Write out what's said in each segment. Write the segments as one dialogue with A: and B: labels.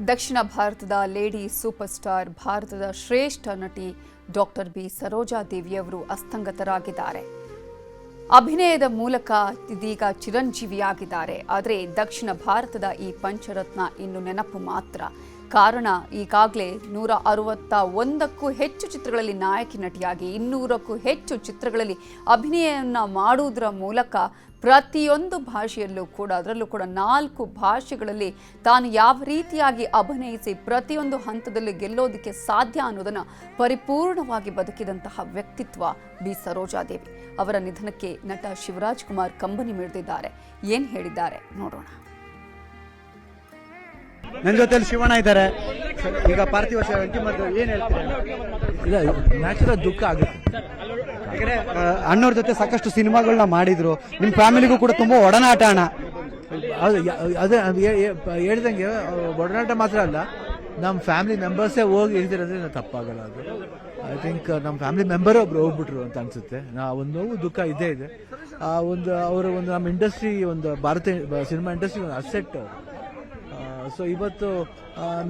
A: ದಕ್ಷಿಣ ಭಾರತದ lady super star ಭಾರತದ ಶ್ರೇಷ್ಠ ನಟಿ ಡಾಕ್ಟರ್ ಬಿ ಸರೋಜಾ ದೇವಿಯವರು ಅಸ್ತಂಗತರಾಗಿದ್ದಾರೆ. ಅಭಿನಯದ ಮೂಲಕ ಇದೀಗ ಚಿರಂಜೀವಿಯಾಗಿದ್ದಾರೆ. ಆದರೆ ದಕ್ಷಿಣ ಭಾರತದ ಈ ಪಂಚರತ್ನ ಇನ್ನು ನೆನಪು ಮಾತ್ರ. ಕಾರಣ ಈಗಾಗಲೇ 161ಕ್ಕೂ ಹೆಚ್ಚು ಚಿತ್ರಗಳಲ್ಲಿ ನಾಯಕಿ ನಟಿಯಾಗಿ 200ಕ್ಕೂ ಹೆಚ್ಚು ಚಿತ್ರಗಳಲ್ಲಿ ಅಭಿನಯವನ್ನು ಮಾಡುವುದರ ಮೂಲಕ ಪ್ರತಿಯೊಂದು ಭಾಷೆಯಲ್ಲೂ ಕೂಡ ಅದರಲ್ಲೂ ಕೂಡ 4 ಭಾಷೆಗಳಲ್ಲಿ ತಾನು ಯಾವ ರೀತಿಯಾಗಿ ಅಭಿನಯಿಸಿ ಪ್ರತಿಯೊಂದು ಹಂತದಲ್ಲಿ ಗೆಲ್ಲೋದಕ್ಕೆ ಸಾಧ್ಯ ಅನ್ನೋದನ್ನು ಪರಿಪೂರ್ಣವಾಗಿ ಬದುಕಿದಂತಹ ವ್ಯಕ್ತಿತ್ವ ಬಿ ಸರೋಜಾದೇವಿ. ಅವರ ನಿಧನಕ್ಕೆ ನಟ ಶಿವರಾಜ್ ಕುಮಾರ್ ಕಂಬನಿ ಮಿಡಿದಿದ್ದಾರೆ. ಏನು ಹೇಳಿದ್ದಾರೆ ನೋಡೋಣ.
B: ನನ್ನ ಜೊತೆಲಿ ಶಿವಣ್ಣ ಇದ್ದಾರೆ. ಈಗ ಪಾರ್ಥಿವ ಅಂತಿಮದ್ದು ಏನು ಹೇಳ್ತಾರೆ?
C: ಇಲ್ಲ, ನ್ಯಾಚುರಲ್ ದುಃಖ ಆಗುತ್ತೆ.
B: ಯಾಕಂದ್ರೆ ಅಣ್ಣವ್ರ ಜೊತೆ ಸಾಕಷ್ಟು ಸಿನಿಮಾಗಳನ್ನ ಮಾಡಿದ್ರು. ನಿಮ್ಮ ಫ್ಯಾಮಿಲಿಗೂ ಕೂಡ ತುಂಬಾ ಒಡನಾಟ ಅಣ್ಣ.
C: ಅದೇ ಹೇಳ್ದಂಗೆ ಒಡನಾಟ ಮಾತ್ರ ಅಲ್ಲ, ನಮ್ಮ ಫ್ಯಾಮಿಲಿ ಮೆಂಬರ್ಸೇ ಹೋಗಿ ಇಳಿದಿರೋದ್ರೆ ತಪ್ಪಾಗಲ್ಲ. ಅದು ಐ ಥಿಂಕ್ ನಮ್ಮ ಫ್ಯಾಮಿಲಿ ಮೆಂಬರ್ ಒಬ್ರು ಹೋಗ್ಬಿಟ್ರು ಅಂತ ಅನ್ಸುತ್ತೆ. ಒಂದು ನೋವು ದುಃಖ ಇದ್ದೇ ಇದೆ. ಅವರ ಒಂದು ನಮ್ಮ ಇಂಡಸ್ಟ್ರಿ, ಒಂದು ಭಾರತೀಯ ಸಿನಿಮಾ ಇಂಡಸ್ಟ್ರಿ ಒಂದು ಅಸೆಟ್. ಸೊ ಇವತ್ತು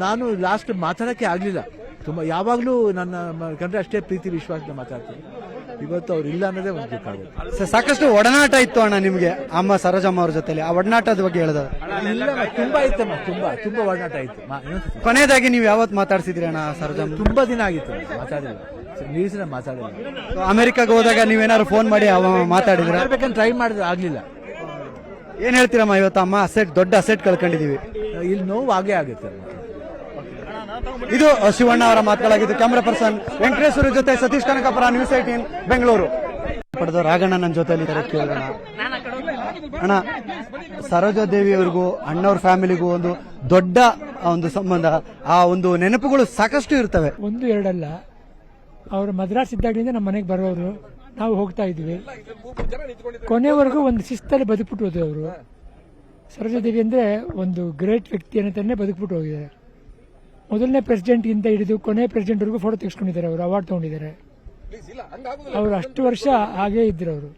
C: ನಾನು ಲಾಸ್ಟ್ ಮಾತಾಡೋಕ್ಕೆ ಆಗಲಿಲ್ಲ. ತುಂಬ ಯಾವಾಗಲೂ ನನ್ನ ಕಂಡ್ರೆ ಅಷ್ಟೇ ಪ್ರೀತಿ ವಿಶ್ವಾಸನ ಮಾತಾಡ್ತೀನಿ. ಇವತ್ತು ಅವ್ರು ಇಲ್ಲ ಅನ್ನೋದೇ ಒಂದು ದುಃಖ ಆಗುತ್ತೆ.
B: ಸಾಕಷ್ಟು ಒಡನಾಟ ಇತ್ತು ಅಣ್ಣ ನಿಮಗೆ ಅಮ್ಮ ಸರೋಜಮ್ಮ ಅವ್ರ ಜೊತೆಲಿ. ಆ ಒಡನಾಟದ ಬಗ್ಗೆ ಹೇಳಿದ
C: ಇಲ್ಲ, ತುಂಬಾ ಇತ್ತಮ್ಮ, ತುಂಬಾ ಒಡನಾಟ ಇತ್ತು.
B: ಕೊನೆಯದಾಗಿ ನೀವು ಯಾವತ್ತು ಮಾತಾಡ್ಸಿದ್ರಿ ಅಣ್ಣ ಸರೋಜಮ್ಮ?
C: ತುಂಬಾ ದಿನ ಆಗಿತ್ತು ಮಾತಾಡಿಲ್ಲ, ನ್ಯೂಸ್ನ ಮಾತಾಡಿಲ್ಲ.
B: ಅಮೆರಿಕಾಗ ಹೋದಾಗ ನೀವೇನಾದ್ರು ಫೋನ್ ಮಾಡಿ ಮಾತಾಡಿದ್ರೆ?
C: ಬೇಕಂತ ಟ್ರೈ ಮಾಡಿದ್ರೆ ಆಗ್ಲಿಲ್ಲ.
B: ಏನ್ ಹೇಳ್ತೀರಮ್ಮ? ಇವತ್ತು ಅಮ್ಮ ದೊಡ್ಡ ಅಸೆಟ್ ಕಳ್ಕೊಂಡಿದೀವಿ.
C: ಇಲ್ಲಿ ನೋವು ಆಗೇ ಆಗುತ್ತೆ.
B: ಇದು ಶಿವಣ್ಣ ಅವರ ಮಾತುಗಳಾಗಿದ್ದು. ಕ್ಯಾಮರಾ ಪರ್ಸನ್ ವೆಂಕಟೇಶ್ವರ ಜೊತೆ ಸತೀಶ್ ಕನಕಪುರ, ನ್ಯೂಸ್ 18 ಬೆಂಗಳೂರು. ಪಡೆದ ರಾಘಣ್ಣ ನನ್ನ ಜೊತೆಲಿ ಕೇಳೋಣ. ಅಣ್ಣ, ಸರೋಜಾ ದೇವಿ ಅವ್ರಿಗೂ ಅಣ್ಣವ್ರ ಫ್ಯಾಮಿಲಿಗೂ ಒಂದು ದೊಡ್ಡ ಒಂದು ಸಂಬಂಧ, ಆ ಒಂದು ನೆನಪುಗಳು ಸಾಕಷ್ಟು ಇರ್ತವೆ.
D: 1-2 ಅಲ್ಲ, ಅವರು ಮದ್ರಾಸ್ ಇದ್ದಾಗಲಿಂದ ನಮ್ಮ ಮನೆಗೆ ಬರೋರು, ನಾವು ಹೋಗ್ತಾ ಇದ್ವಿ. ಕೊನೆವರೆಗೂ ಒಂದು ಶಿಸ್ತಲ್ಲಿ ಬದುಕ್ಬಿಟ್ಟು ಹೋದ್ರು ಅವರು. ಸರೋಜಾದೇವಿ ಅಂದ್ರೆ ಒಂದು ಗ್ರೇಟ್ ವ್ಯಕ್ತಿ ಅನ್ನತಾನೆ ಬದುಕ್ಬಿಟ್ಟು ಹೋಗಿದ್ದಾರೆ. ಮೊದಲನೇ ಪ್ರೆಸಿಡೆಂಟ್ ಇಂದ ಹಿಡಿದು ಕೊನೆ ಪ್ರೆಸಿಡೆಂಟ್ ವರೆಗೂ ಫೋಟೋ ತೆಗೆಸ್ಕೊಂಡಿದ್ದಾರೆ. ಅವರು ಅವಾರ್ಡ್ ತಗೊಂಡಿದ್ದಾರೆ. ಅವರು ಅಷ್ಟು ವರ್ಷ ಹಾಗೇ ಇದ್ರು. ಅವರು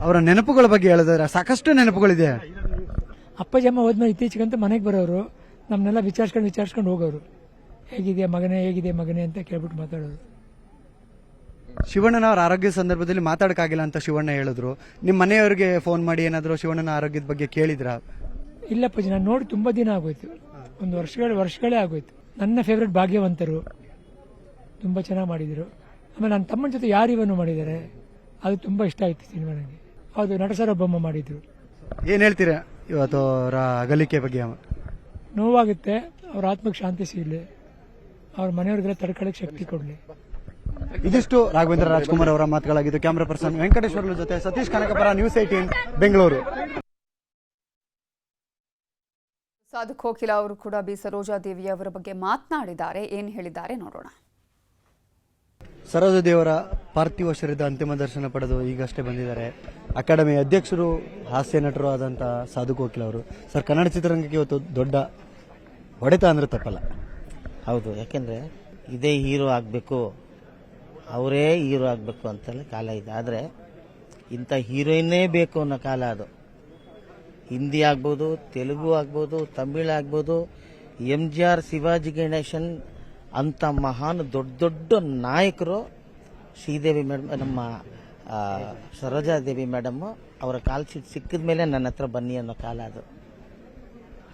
B: ಅವರ ನೆನಪುಗಳ ಬಗ್ಗೆ ಹೇಳಿದ್ರೆ ಸಾಕಷ್ಟು ನೆನಪುಗಳಿದೆ.
D: ಅಪ್ಪಾಜಿ ಅಮ್ಮ ಹೋದ್ಮೇಲೆ ಇತ್ತೀಚೆಗಂತ ಮನೆಗೆ ಬರೋರು, ನಮ್ಮನ್ನೆಲ್ಲ ವಿಚಾರಿಸ್ಕೊಂಡು ಹೋಗೋರು. ಹೇಗಿದೆ ಮಗನೇ ಅಂತ ಕೇಳ್ಬಿಟ್ಟು ಮಾತಾಡೋರು.
B: ಶಿವಣ್ಣನವರ ಆರೋಗ್ಯ ಸಂದರ್ಭದಲ್ಲಿ ಮಾತಾಡಕ್ಕಾಗಿಲ್ಲ ಅಂತ ಶಿವಣ್ಣ ಹೇಳಿದ್ರು. ನಿಮ್ಮ ಮನೆಯವರಿಗೆ ಫೋನ್ ಮಾಡಿ ಏನಾದ್ರು ಶಿವಣ್ಣನ ಆರೋಗ್ಯದ ಬಗ್ಗೆ ಕೇಳಿದ್ರ?
D: ಇಲ್ಲ ಪೂಜೆ, ನಾನು ನೋಡಿ ತುಂಬಾ ದಿನ ಆಗೋಯ್ತು. ಒಂದು ವರ್ಷಗಳೇ ಆಗೋಯ್ತು. ನನ್ನ ಫೇವ್ರೆಟ್ ಭಾಗ್ಯವಂತರು ತುಂಬಾ ಚೆನ್ನಾಗಿ ಮಾಡಿದ್ರು. ಆಮೇಲೆ ನನ್ನ ತಮ್ಮನ ಜೊತೆ ಯಾರಿವನು ಮಾಡಿದ್ದಾರೆ, ಅದು ತುಂಬಾ ಇಷ್ಟ ಆಯ್ತು ಸಿನಿಮಾ ನನಗೆ. ಹೌದು, ನಟಸರೊಬ್ಬಮ್ಮ ಮಾಡಿದ್ರು.
B: ಏನ್ ಹೇಳ್ತೀರಾ ಇವತ್ತು ಅವರ ಅಗಲಿಕೆ ಬಗ್ಗೆ?
D: ನೋವಾಗುತ್ತೆ. ಅವ್ರ ಆತ್ಮಕ್ಕೆ ಶಾಂತಿ ಸಿಗಲಿ, ಅವ್ರ ಮನೆಯವ್ರಿಗೆಲ್ಲ ತಡ್ಕೊಳ್ಳಕ್ಕೆ ಶಕ್ತಿ ಕೊಡ್ಲಿ.
B: ಇದಿಷ್ಟು ರಾಘವೇಂದ್ರ ರಾಜ್ಕುಮಾರ್ ಅವರ ಮಾತುಗಳಾಗಿದ್ದು. ಕ್ಯಾಮರಾ ಪರ್ಸನ್ ವೆಂಕಟೇಶ್ವರ ಜೊತೆ ಸತೀಶ್ ಕನಕಪುರ, ನ್ಯೂಸ್ 18 ಬೆಂಗಳೂರು.
A: ಸಾಧು ಕೋಕಿಲ ಅವರು ಕೂಡ ಬಿ ಸರೋಜಾ ದೇವಿ ಅವರ ಬಗ್ಗೆ ಮಾತನಾಡಿದ್ದಾರೆ. ಏನು ಹೇಳಿದ್ದಾರೆ ನೋಡೋಣ.
B: ಸರೋಜಾ ದೇವರ ಪಾರ್ಥಿವ ಶರೀರದ ಅಂತಿಮ ದರ್ಶನ ಪಡೆದು ಈಗಷ್ಟೇ ಬಂದಿದ್ದಾರೆ ಅಕಾಡೆಮಿ ಅಧ್ಯಕ್ಷರು, ಹಾಸ್ಯ ನಟರು ಆದಂತಹ ಸಾಧು ಕೋಕಿಲ ಅವರು. ಸರ್, ಕನ್ನಡ ಚಿತ್ರರಂಗಕ್ಕೆ ಇವತ್ತು ದೊಡ್ಡ ಹೊಡೆತ ಅಂದ್ರೆ ತಪ್ಪಲ್ಲ.
E: ಹೌದು, ಯಾಕೆಂದ್ರೆ ಇದೇ ಹೀರೋ ಆಗಬೇಕು, ಅವರೇ ಹೀರೋ ಆಗಬೇಕು ಅಂತೆಲ್ಲ ಕಾಲ ಇದೆ. ಆದರೆ ಇಂಥ ಹೀರೋಯಿನ್ನೇ ಬೇಕು ಅನ್ನೋ ಕಾಲ ಅದು. ಹಿಂದಿ ಆಗ್ಬೋದು, ತೆಲುಗು ಆಗ್ಬೋದು, ತಮಿಳು ಆಗ್ಬೋದು. MGR, ಶಿವಾಜಿ ಗಣೇಶನ್ ಅಂತ ಮಹಾನ್ ದೊಡ್ಡ ನಾಯಕರು ಶ್ರೀದೇವಿ ಮೇಡಮ್, ನಮ್ಮ ಸರೋಜಾದೇವಿ ಮೇಡಮ್ ಅವರ ಕಾಲ್ ಶೀಟ್ ಸಿಕ್ಕಿದ ಮೇಲೆ ನನ್ನ ಹತ್ರ ಬನ್ನಿ ಅನ್ನೋ ಕಾಲ ಅದು.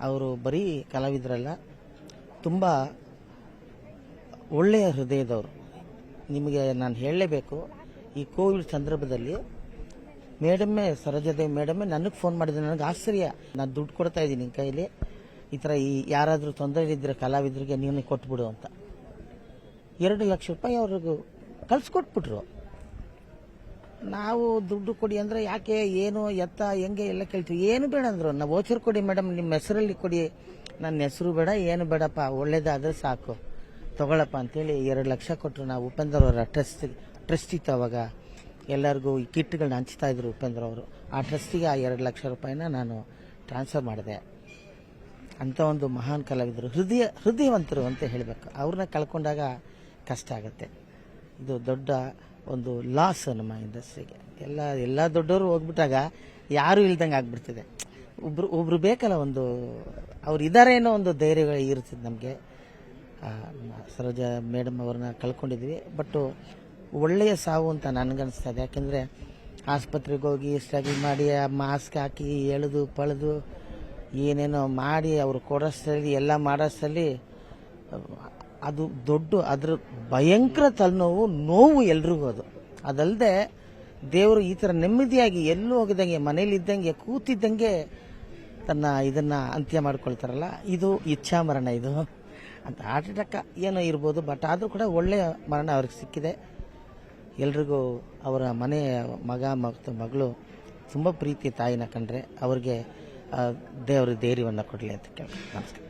E: ಅವರು ಬರೀ ಕಲಾವಿದರಲ್ಲ, ತುಂಬ ಒಳ್ಳೆಯ ಹೃದಯದವರು. ನಿಮಗೆ ನಾನು ಹೇಳಲೇಬೇಕು, ಈ ಕೋವಿಡ್ ಸಂದರ್ಭದಲ್ಲಿ ಸರೋಜಾದೇವಿ ಮೇಡಮ್ಮೇ ನನಗೆ ಫೋನ್ ಮಾಡಿದ್ರು. ನನಗೆ ಆಶ್ಚರ್ಯ. ನಾನು ದುಡ್ಡು ಕೊಡ್ತಾ ಇದ್ದೀನಿ ನಿನ್ನ ಕೈಲಿ, ಈ ಥರ ಯಾರಾದರೂ ತೊಂದರೆ ಇದ್ದರೆ ಕಲಾವಿದರಿಗೆ ನೀನು ಕೊಟ್ಬಿಡು ಅಂತ 2 ಲಕ್ಷ ರೂಪಾಯಿ ಅವ್ರಿಗೂ ಕಳ್ಸಿಕೊಟ್ಬಿಟ್ರು. ನಾವು ದುಡ್ಡು ಕೊಡಿ ಅಂದರೆ ಯಾಕೆ, ಏನು, ಎತ್ತ, ಹೆಂಗೆ ಎಲ್ಲ ಕೇಳ್ತೀವಿ. ಏನು ಬೇಡ ಅಂದರು. ನಾವು ವೋಚರ್ ಕೊಡಿ ಮೇಡಮ್, ನಿಮ್ಮ ಹೆಸರಲ್ಲಿ ಕೊಡಿ. ನನ್ನ ಹೆಸರು ಬೇಡ, ಏನು ಬೇಡಪ್ಪ, ಒಳ್ಳೇದಾದರೆ ಸಾಕು, ತಗೊಳಪ್ಪ ಅಂತೇಳಿ 2 ಲಕ್ಷ ಕೊಟ್ಟರು. ನಾವು ಉಪೇಂದ್ರ ಅವರ ಟ್ರಸ್ಟ್ ಇತ್ತು ಅವಾಗ, ಎಲ್ಲರಿಗೂ ಈ ಕಿಟ್ಗಳನ್ನ ಹಂಚ್ತಾ ಇದ್ರು ಉಪೇಂದ್ರ ಅವರು. ಆ ಟ್ರಸ್ಟಿಗೆ ಆ 2 ಲಕ್ಷ ರೂಪಾಯಿನ ನಾನು ಟ್ರಾನ್ಸ್ಫರ್ ಮಾಡಿದೆ. ಅಂತ ಒಂದು ಮಹಾನ್ ಕಲಾವಿದರು, ಹೃದಯವಂತರು ಅಂತ ಹೇಳಬೇಕು. ಅವ್ರನ್ನ ಕಳ್ಕೊಂಡಾಗ ಕಷ್ಟ ಆಗುತ್ತೆ. ಇದು ದೊಡ್ಡ ಒಂದು ಲಾಸ್ ನಮ್ಮ ಇಂಡಸ್ಟ್ರಿಗೆ. ಎಲ್ಲ ದೊಡ್ಡವರು ಹೋಗ್ಬಿಟ್ಟಾಗ ಯಾರು ಇಲ್ದಂಗೆ ಆಗ್ಬಿಡ್ತಿದೆ. ಒಬ್ರು ಬೇಕಲ್ಲ ಒಂದು ಅವ್ರು ಇದ್ದಾರೆ ಅನ್ನೋ ಒಂದು ಧೈರ್ಯ ಇರ್ತದೆ ನಮಗೆ. ಸರೋಜಾ ಮೇಡಮ್ ಅವ್ರನ್ನ ಕಳ್ಕೊಂಡಿದ್ವಿ, ಬಟ್ ಒಳ್ಳೆಯ ಸಾವು ಅಂತ ನನಗನ್ನಿಸ್ತಾ ಇದೆ. ಯಾಕೆಂದರೆ ಆಸ್ಪತ್ರೆಗೆ ಹೋಗಿ ಸ್ಟ್ರಗಲ್ ಮಾಡಿ ಮಾಸ್ಕ್ ಹಾಕಿ ಎಳೆದು ಪಳೆದು ಏನೇನೋ ಮಾಡಿ ಅವರು ಕೊಡೋಷ್ಟರಲ್ಲಿ ಎಲ್ಲ ಮಾಡೋಷ್ಟರಲ್ಲಿ ಅದು ದೊಡ್ಡ ಅದ್ರ ಭಯಂಕರ ನೋವು ಎಲ್ರಿಗೂ ಅದಲ್ಲದೆ ದೇವರು ಈ ಥರ ನೆಮ್ಮದಿಯಾಗಿ ಎಲ್ಲೂ ಹೋಗಿದ್ದಂಗೆ ಮನೇಲಿದ್ದಂಗೆ ಕೂತಿದ್ದಂಗೆ ತನ್ನ ಇದನ್ನು ಅಂತ್ಯ ಮಾಡ್ಕೊಳ್ತಾರಲ್ಲ, ಇದು ಇಚ್ಛಾಮರಣ. ಇದು ಅಂತ ಹಾರ್ಟ್ ಅಟ್ಯಾಕ್ ಏನೋ ಇರ್ಬೋದು, ಬಟ್ ಆದರೂ ಕೂಡ ಒಳ್ಳೆಯ ಮರಣ ಅವ್ರಿಗೆ ಸಿಕ್ಕಿದೆ. ಎಲ್ರಿಗೂ ಅವರ ಮನೆ ಮಗ ಮತ್ತು ಮಗಳು ತುಂಬ ಪ್ರೀತಿ ತಾಯಿನ ಕಂಡ್ರೆ ಅವ್ರಿಗೆ ದೇವರು ಧೈರ್ಯವನ್ನು ಕೊಡಲಿ ಅಂತ ಕೇಳಿ ನಮಸ್ಕಾರ.